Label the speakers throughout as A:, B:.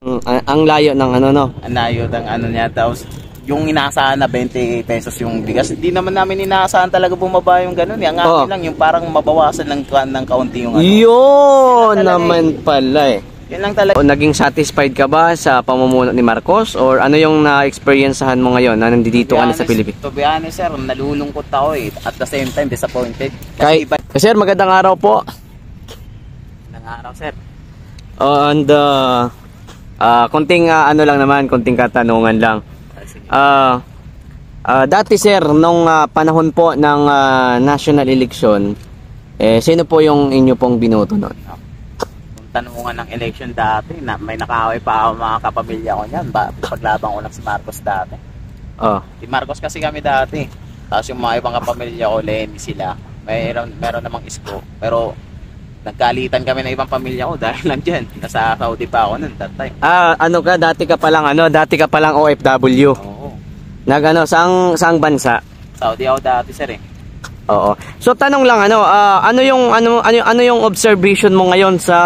A: Ang layo ng ano, no?
B: Ang layo ng ano niya. Tapos yung inaasahan na 20 pesos yung bigas, hindi naman namin inaasahan talaga bumaba yung ganun. Ang akin lang yung parang mabawasan ng kaunti yung ano.
A: Yun naman pala eh.
B: Yun lang talaga.
A: Naging satisfied ka ba sa pamumuno ni Marcos? Or ano yung na-experiencehan mo ngayon na nandito ka na sa Pilipinas?
B: To be honest, sir, nalulungkot ako eh. At the same time, disappointed.
A: Sir, magandang araw po.
B: Magandang araw, sir.
A: And konting ano lang naman, konting katanungan lang. Dati sir, nung panahon po ng national election, sino po yung inyo pong binoto noon?
B: Tanungan ng election dati, na may nakaaway pa ako mga kapamilya ko niyan. Paglaban ko lang si Marcos dati. Si Marcos kasi kami dati. Tapos yung mga ibang kapamilya ko, Lenny sila. Meron namang isko. Pero nagkalitan kami ng ibang pamilya ko dahil lang dyan. Nasa Saudi pa ako nun that time.
A: Ano ka, dati ka palang OFW.
B: Oo.
A: Saang bansa?
B: Saudi ako dati, sir eh.
A: Oo. So tanong lang ano yung observation mo ngayon sa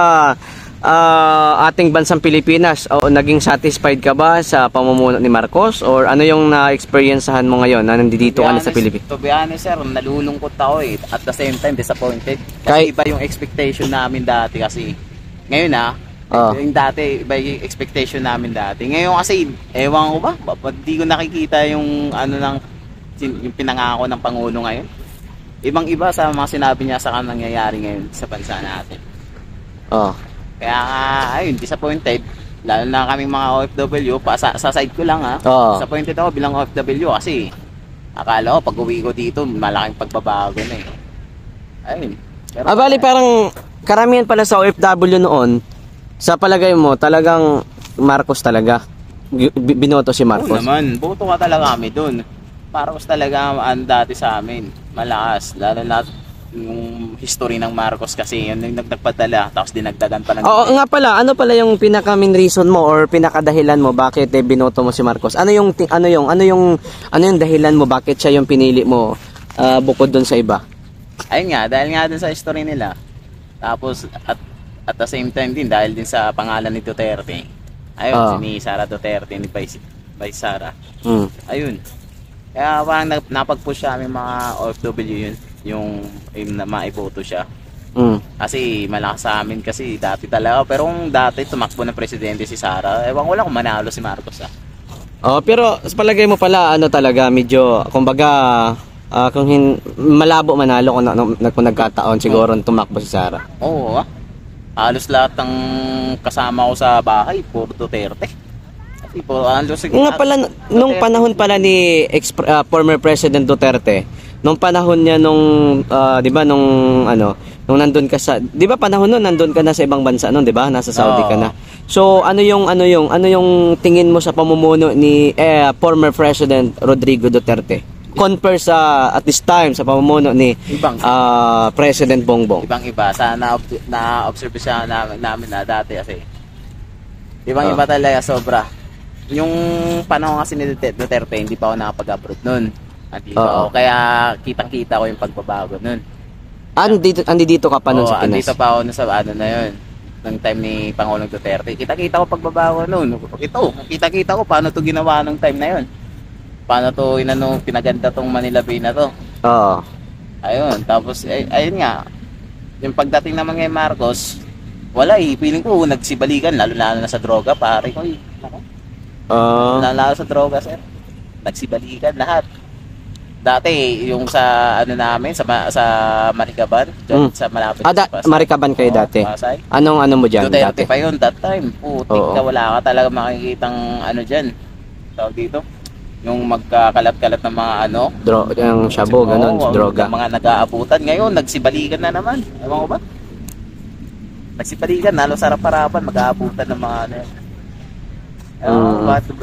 A: ating bansang Pilipinas? O naging satisfied ka ba sa pamumuno ni Marcos or ano yung na-experiencehan mo ngayon na nandito ka na sa Pilipinas?
B: To be honest, sir, nalulungkot ako eh. At the same time, disappointed. Kasi iba yung expectation namin dati kasi. Ngayon yung dati, iba yung expectation namin dati. Ngayon kasi, ewan ko ba? Hindi ko nakikita yung yung pinangako ng Pangulo ngayon. Ibang-iba sa mga sinabi niya sa nangyayari ngayon sa bansa natin. Kaya ayun, disappointed. Lalo na kaming mga OFW, sa side ko lang disappointed ako bilang OFW kasi akala ko pag uwi ko dito, malaking pagbabago na eh. Ayun.
A: Bali parang karamihan pala sa OFW noon, sa palagay mo, talagang Marcos talaga. Binoto si Marcos.
B: Oo naman, boto ka talaga kami dun. Marcos talaga ang dati sa amin. Malakas. Lalo na yung history ng Marcos kasi yun yung nagpadala tapos dinagdagan pa ng...
A: Oo nga pala, ano pala yung pinaka main reason mo or pinakadahilan mo bakit binoto mo si Marcos? Ano yung dahilan mo bakit siya yung pinili mo bukod doon sa iba?
B: Ayun nga, dahil nga dun sa history nila. Tapos at the same time din dahil din sa pangalan ni Duterte. Ayun, si Sara Duterte ni Vice Sara. Ayun. Kaya parang napag-push siya aming mga OFW yung maiboto siya. Kasi malakas sa amin kasi dati talaga. Pero kung dati tumakbo na presidente si Sara, ewan ko lang kung manalo si Marcos
A: pero sa palagay mo pala talaga medyo kumbaga malabo manalo kung nagkataon siguro tumakbo si Sara.
B: Oo halos lahat ng kasama ko sa bahay puro Duterte. Nga pala,
A: nung panahon pala ni former President Duterte, nung panahon niya di ba nung nandun ka sa, di ba panahon nun nandun ka na sa ibang bansa nun, di ba? Nasa Saudi ka na. So ano yung tingin mo sa pamumuno ni former President Rodrigo Duterte? Compare at this time sa pamumuno ni President Bongbong.
B: Ibang-iba. Sana na-observe siya namin na dati kasi. Ibang-iba talaga sobra. Yung panahon kasi ni Duterte, hindi pa ako nakapag-abroad nun. Kaya kitang-kita ko yung pagbabago nun.
A: Andito ka pa nun sa Pinas?
B: Andito pa ako sa na yun. Nung time ni Pangulong Duterte. Kita-kita ko pagbabago nun. Kita-kita ko paano to ginawa nung time na yun. Paano to pinaganda tong Manila Bay na to. Ayun. Tapos, ayun nga. Yung pagdating naman kay Marcos, wala feeling ko nagsibalikan. Lalo na sa droga, pare ko Nalala sa droga, sir. Nagsibalikan lahat. Dati yung sa namin sa Maricaban, sa malapit
A: Maricaban kayo dati.
B: Pasay.
A: Anong mo diyan
B: Duterte
A: dati?
B: pa yun that time. Putik ka, wala ka talaga makikitang diyan. Tawag dito. Yung magkakalat-kalat ng mga
A: yung shabu, ganun, droga.
B: Mga nag-aabutan. Ngayon, nagsibalikan na naman. Ewan ko ba? Nagsibalikan, nalo sarap-harapan, mag-aabutan ng mga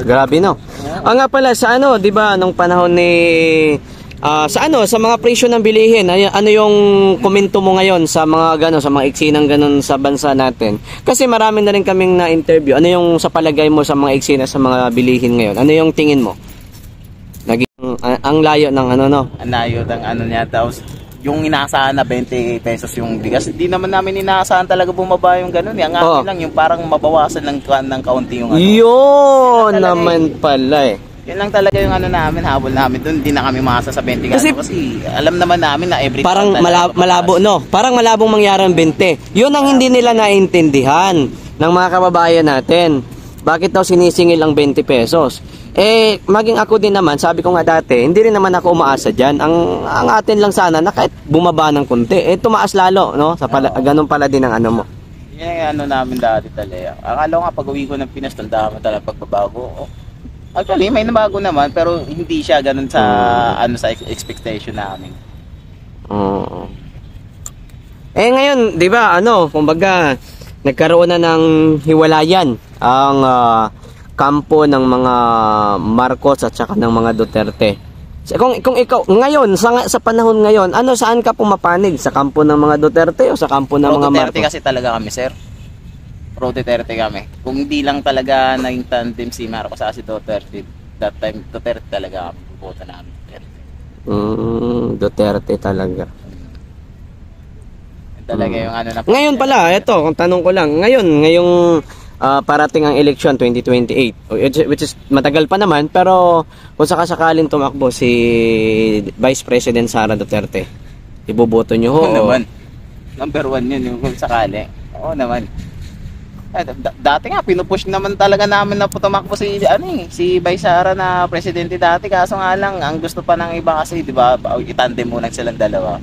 A: grabe no. Nga pala sa di ba nung panahon ni sa mga presyo ng bilihin, ano yung komento mo ngayon sa mga sa mga eksinang ganun sa bansa natin? Kasi marami na rin kaming na-interview. Ano yung sa palagay mo sa mga eksena sa mga bilihin ngayon? Ano yung tingin mo? Ang layo ng
B: Ang layo ng niya. Tapos yung inaasahan na 20 pesos yung bigas, hindi naman namin inaasahan talaga bumaba yung ganun. Ang akin lang, yung parang mabawasan ng kaunti yung ano.
A: Yun naman pala eh.
B: Yun lang talaga yung ano namin, habol namin doon. Hindi na kami maasa sa 20 kasi alam naman namin na every
A: parang malabo, no? Parang malabong mangyari ang 20. Yun ang hindi nila naintindihan ng mga kababayan natin. Bakit daw sinisingil ang 20 pesos? Eh, maging ako din naman, sabi ko nga dati, hindi rin naman ako umaasa dyan. Ang atin lang sana na kahit bumaba ng konti, eh tumaas lalo, no? Ganun pala din ang ano mo.
B: Yan yung ano namin dati talaga. Akala ko nga pag uwi ko ng Pinas, tanda mo talaga pagbabago. Actually, may nabago naman, pero hindi siya ganun sa ano sa expectation namin.
A: Oo. Eh ngayon, 'di ba, kumbaga nagkaroon na ng hiwalayan ang kampo ng mga Marcos at saka ng mga Duterte. Kung ikaw ngayon sa panahon ngayon, saan ka pumapanig? Sa kampo ng mga Duterte o sa kampo ng mga Marcos?
B: Duterte kasi talaga kami, sir. Pro Duterte kami. Kung hindi lang talaga naging tandem si Marcos at si Duterte, that time Duterte talaga kami. Bubuto namin Duterte.
A: Duterte talaga.
B: Yan talaga yung ano na.
A: Ngayon pala, kung tanong ko lang, ngayong parating ang election 2028, which is matagal pa naman, pero kung sakasakaling tumakbo si Vice President Sara Duterte, iboboto nyo ho?
B: Oo naman. Number 1 yun yung kung sakali. Oo naman. Dati nga pinupush naman talaga namin na tumakbo si Vice Sara na presidente dati, kaso nga lang ang gusto pa ng iba kasi 'di ba, itandem muna silang dalawa.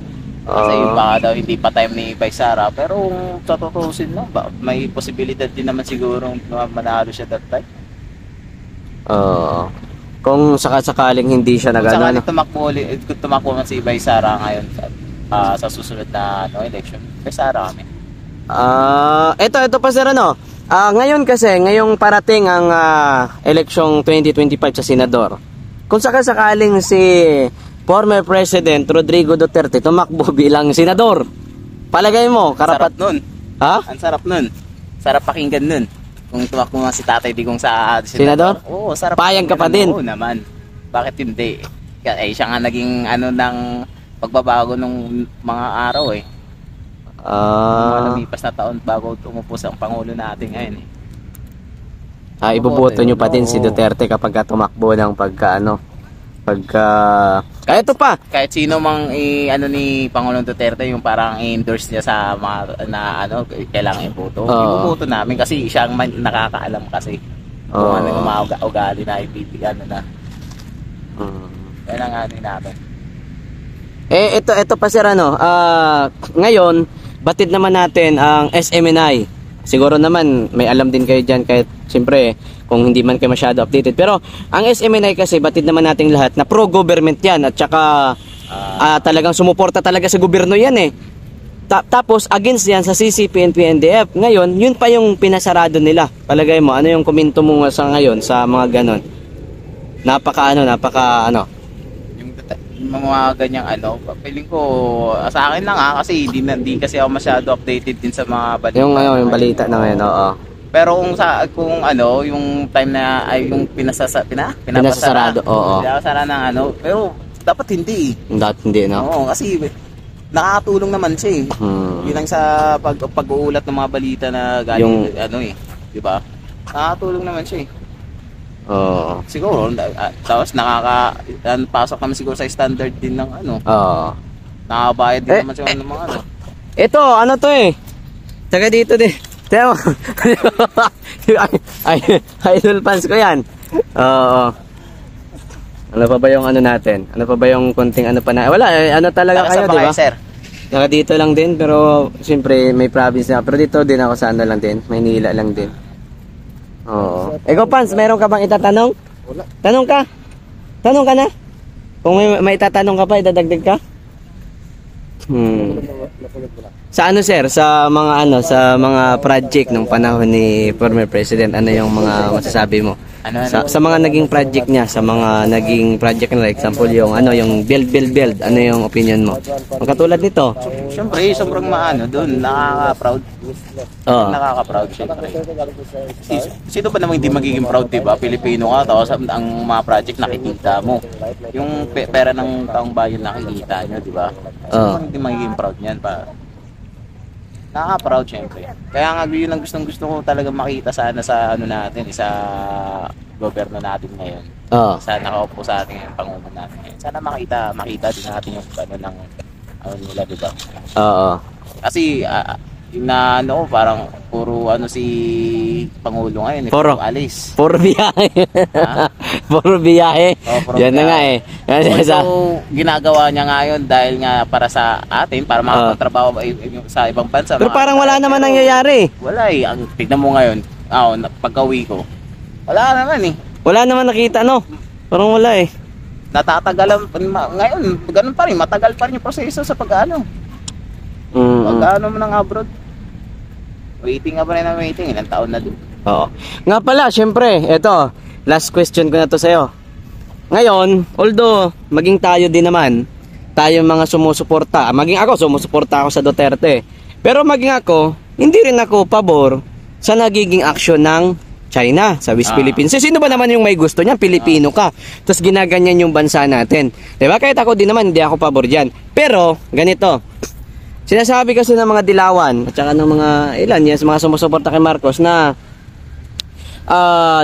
B: Kasi baka daw hindi pa time ni Vice Sara, pero sa tutusin lang may posibilidad din naman siguro manalo siya that time.
A: Kung sakasakaling hindi siya nagano.
B: Kung tumakbo man si Vice Sara ngayon sa susunod na election, Vice Sara kami.
A: Ito pa sir, ngayon kasi, ngayong parating ang eleksyong 2025 sa senador. Kung sakasakaling si former President Rodrigo Duterte tumakbo bilang senador, palagay mo, karapat
B: nun.
A: Ha?
B: Ang sarap nun. Sarap pakinggan nun. Kung tumakbo nga si Tatay Digong sa
A: senador?
B: Oo, sarap.
A: Payag ka pa din?
B: Oo naman. Bakit hindi? Siya nga naging ng pagbabago nung mga araw eh. Lumipas na taon bago umupo sa Pangulo natin ngayon eh.
A: Iboboto nyo pa din si Duterte kapag tumakbo ng ito pa.
B: Kahit sino mang ni Pangulong Duterte yung parang endorse niya sa mga kailangan iboto. Iboboto namin kasi siya ang nakakaalam kasi kung ano yung mga ugali na ibibigyan na. Yan ang natin.
A: Ito pa sir, ngayon batid naman natin ang SMNI. Siguro naman may alam din kayo dyan kahit siyempre kung hindi man kayo masyado updated. Pero ang SMNI kasi batid naman nating lahat na pro-government yan at saka talagang sumuporta talaga sa gobyerno yan eh. Tapos against yan sa CCP and PNDF. Ngayon, yun pa yung pinasarado nila. Palagay mo, ano yung komento mo sa ngayon sa mga ganon? Napaka
B: mga ganyang feeling ko sa akin lang kasi hindi kasi ako masyado updated din sa mga balita.
A: Yung balita na ngayon, oo.
B: Pero kung yung time na ay yung pinasasarado,
A: oo.
B: Pinasasara ng pero dapat hindi.
A: Dapat hindi, no?
B: Oo, kasi nakakatulong naman siya eh. Yun lang sa pag-uulat ng mga balita na galing di ba? Nakakatulong naman siya eh. Siguro tapos pasok naman siguro sa standard din ng nakakabayad din naman siya ng mga
A: ito to taga dito din tama. Idol fans ko yan. Ano pa ba yung natin, ano pa ba yung konting pa na wala talaga kayo, di ba? Taga dito lang din, pero siyempre may province na, pero dito din ako sa lang din, Maynila lang din. Ikaw Pans, meron ka bang itatanong? Wala. Tanong ka na? Kung may itatanong ka pa, idadagdag ka? Sa sir, sa mga sa mga project nung panahon ni former president, ano yung mga masasabi mo? Sa mga naging project niya, sa mga naging project na example yung yung build, ano yung opinion mo? Ang katulad nito.
B: Siyempre, sobrang doon, nakaka-proud. Nakaka-proud, siyempre. Sino ba namang hindi magiging proud, diba? Pilipino ka, tapos ang mga project nakikita mo. Yung pera ng taong bayan nakikita nyo, diba? Sino ba hindi magiging proud niyan pa? Nakaka-proud, siyempre. Kaya nga, yun ang gusto ko talaga makita sana sa natin, sa gobyerno natin ngayon. Sa nakaupo sa ating pangunan natin ngayon. Sana makita din natin yung ng nila, diba? Kasi parang puro si Pangulo ngayon, puro alis.
A: Puro biyahe. Puro biyahe. Yan na nga eh.
B: So, ginagawa niya ngayon dahil nga para sa atin, para makatrabaho sa ibang bansa.
A: Pero parang wala naman nangyayari.
B: Wala eh. Tignan mo ngayon, pagka-uwi ko, wala naman eh. Wala naman nakita, no?
A: Parang wala eh.
B: Natatagalan ngayon, ganun pa rin, matagal pa rin yung proseso sa pag-ano. Pag-ano mo ng abroad. Waiting nga pa rin ng waiting, ilang taon na doon.
A: Oo. Nga pala, syempre, eto, last question ko na to sa'yo. Ngayon, although maging tayo din naman, tayo mga sumusuporta, maging ako, sumusuporta ako sa Duterte. Pero maging ako, hindi rin ako pabor sa nagiging aksyon ng China sa West Philippines. Sino ba naman yung may gusto niyan? Pilipino ka. Tapos ginaganyan yung bansa natin. Diba? Kahit ako din naman, hindi ako pabor dyan. Pero, ganito. Sinasabi kasi ng mga dilawan at saka ng mga mga sumusuporta kay Marcos na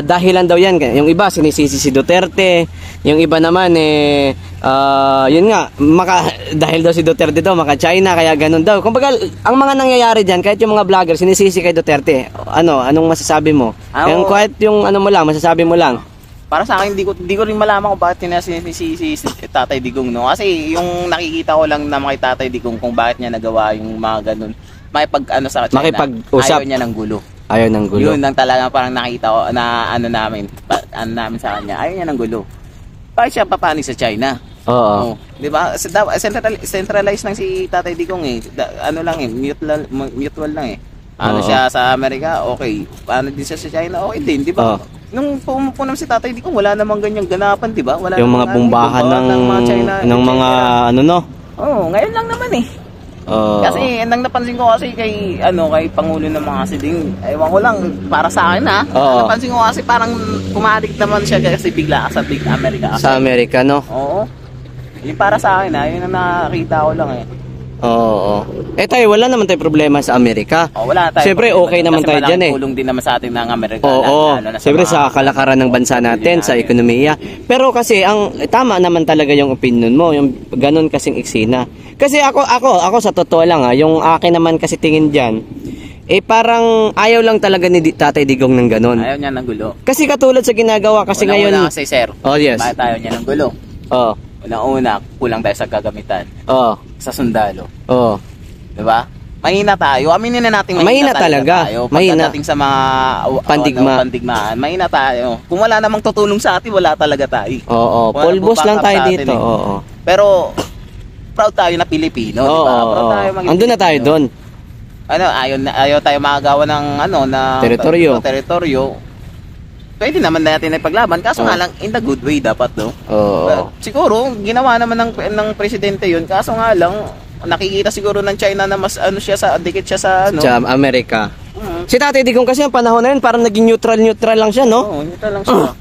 A: dahilan daw yan. Yung iba sinisisi si Duterte, yung iba naman yun nga, dahil daw si Duterte daw maka-China kaya ganun daw. Kumbaga, ang mga nangyayari diyan, kahit yung mga vlogger sinisisi kay Duterte. Anong masasabi mo? Yung kahit yung mo lang, masasabi mo lang.
B: Para sa akin, hindi ko rin malaman kung bakit si Tatay Digong, no? Kasi yung nakikita ko lang na kay Tatay Digong kung bakit niya nagawa yung mga ganun. Sa China,
A: makipag-usap.
B: Ayaw niya ng gulo.
A: Ayaw ng gulo.
B: Yun ang talagang parang nakita ko na namin sa kanya. Ayaw niya ng gulo. Bakit siya papanig sa China?
A: Oo.
B: Di ba? Centralized lang si Tatay Digong eh. Mutual lang eh. Siya sa Amerika, okay. Paano din siya sa China, okay din, di ba? Nung pumupunam si Tatay Digong, wala namang ganyang ganapan, di ba? Wala
A: yung mga bumbahan ng mga China, ng mga
B: ngayon lang naman eh. Kasi nang napansin ko kasi kay Pangulo ng mga siding, ewan ko lang para sa akin napansin ko kasi parang pumadik naman siya kasi bigla sa Big America.
A: Sa Amerika, no?
B: Oo. Yung para sa akin yun ang nakakita ko lang eh.
A: Oo. Tayo, wala naman tayong problema sa Amerika.
B: Wala tayo.
A: Siyempre, okay naman tayo dyan eh.
B: Tulong din naman sa atin ng Amerika.
A: Oo. Siyempre, sa kalakaran ng bansa natin, sa ekonomiya. Pero kasi, tama naman talaga yung opinion mo, yung ganun kasing eksena. Kasi ako sa totoo lang yung akin naman kasi tingin dyan, parang ayaw lang talaga ni Tatay Digong ng ganun.
B: Ayaw niya ng gulo.
A: Kasi katulad sa ginagawa kasi ngayon.
B: Una kasi, sir.
A: Yes.
B: Bakit ayaw niya ng gulo? Una, kulang tayo sa gagamitan. Sa sundalo. Diba? Mahina tayo. Aminin na natin
A: mahina talaga
B: tayo.
A: Mahina.
B: Pagdating sa mga pandigmaan, mahina tayo. Kung wala namang tutulong sa atin, wala talaga tayo.
A: Pulbos lang tayo dito.
B: Pero proud tayo na Pilipino, diba? Proud tayo maging
A: andun na tayo doon.
B: Ayaw tayo makagawa ng teritoryo. Pwede naman natin ipaglaban, kaso nga lang in the good way dapat, no? Siguro ginawa naman ng presidente 'yun, kaso nga lang nakikita siguro ng China na mas dikit siya sa
A: sa Amerika. Si Tatay Digong kasi ang panahon na yun parang naging neutral lang siya, no?
B: Oo, neutral lang siya.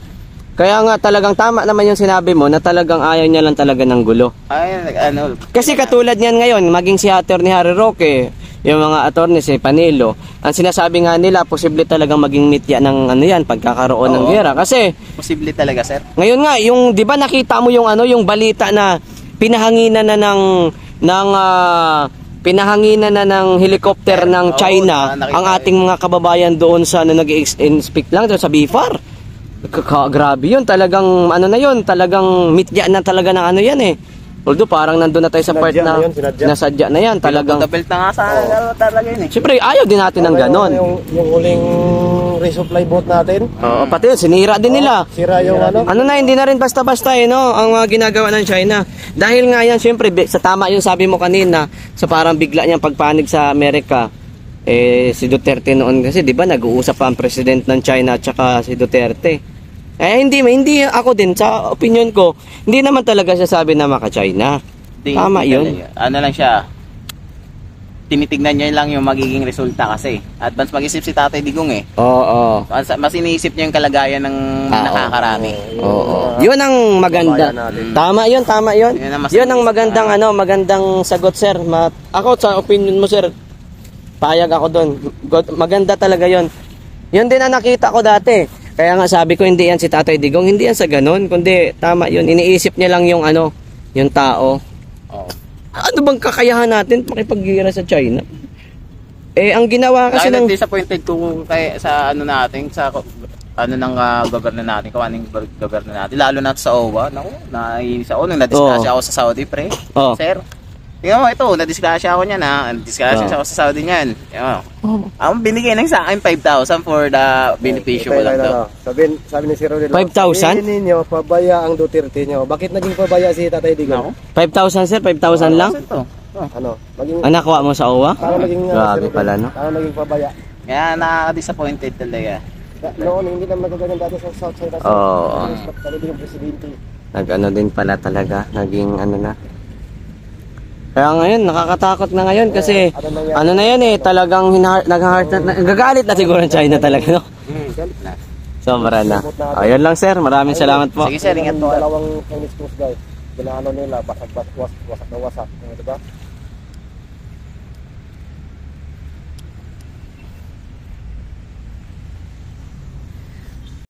A: Kaya nga talagang tama naman yung sinabi mo na talagang ayaw niya lang talaga ng gulo. Kasi katulad niyan ngayon, maging si Atty. Harry Roque, yung mga attorney si Panelo, ang sinasabi nga nila posible talagang maging mitya ng pagkakaroon ng gera kasi
B: posible talaga, sir.
A: Ngayon nga, yung 'di ba nakita mo yung yung balita na pinahanginan na ng helicopter ng China ang ating mga kababayan doon sa nag-inspect lang sa BIFAR. Grabe yun, talagang talagang mitya na talaga ng yan eh. Although parang nandun na tayo sa part na nasadya na yan, talagang
B: belt na nga sa talaga yun eh.
A: Siyempre, ayaw din natin ng ganon.
C: Yung huling resupply boat natin.
A: Pati yun, sinira din nila.
C: Sira yung
A: hindi na rin basta-basta ang mga ginagawa ng China. Dahil nga yan, siyempre, sa tama yung sabi mo kanina, sa parang bigla niyang pagpanig sa Amerika, si Duterte noon kasi, di ba, nag-uusap pa ang president ng China at saka si Duterte. Hindi ako din, sa opinion ko, hindi naman talaga siya sabi na maka-China. Tama yun.
B: Ano lang siya, tinitignan niya lang yung magiging resulta kasi. Advance mag-isip si Tatay Digong eh.
A: Oo.
B: Mas iniisip niya yung kalagayan ng nakakarami.
A: Oo. Yun ang maganda. Tama yun. Yun ang magandang magandang sagot, sir. Ako sa opinion mo, sir, payag ako doon. Maganda talaga yun. Yun din ang nakita ko dati. Kaya nga sabi ko, hindi yan si Tatay Digong, hindi yan sa ganun, kundi tama yun. Iniisip niya lang yung yung tao.
B: Oo.
A: Ano bang kakayahan natin makipag-gira sa China? Ang ginawa kasi
B: Dahil
A: ng...
B: disappointed ko sa natin, sa ng government natin, kawaning government natin, lalo na sa OWA. Naku, naiinis ako nung na-discuss ako sa Saudi, pre.
A: Oh.
B: Sir, tingnan mo ito, na-discuss ako niyan ha. Na-discuss ako sa Saudi niyan. Ang binigay ng sa akin 5,000 for the beneficio ko lang to.
C: Sabi ni Sir Rodel,
A: 5,000?
C: Hindi ninyo, pabaya ang Duterte nyo. Bakit naging pabaya si Tatay Digong?
A: 5,000, sir? 5,000 lang?
C: Maging,
A: Nakuha mo sa OWA?
C: para maging,
A: Grabe pala, no?
C: para maging pabaya.
B: Kaya nakaka-disappointed talaga.
C: Noon, hindi naman nagagaling dati sa South China.
A: Oo.
C: Tatay Digong presidente.
A: Nag-ano din pala talaga, naging na. Kaya ngayon, nakakatakot na ngayon kasi na yan talagang nagagalit na siguro ng China talaga, no? Sobra na. Ayun lang, sir. Maraming salamat po.
B: Sige sir, ingat po.
C: Dalawang Chinese Coast Guard. Ginaano nila, wasak na wasak. Diba?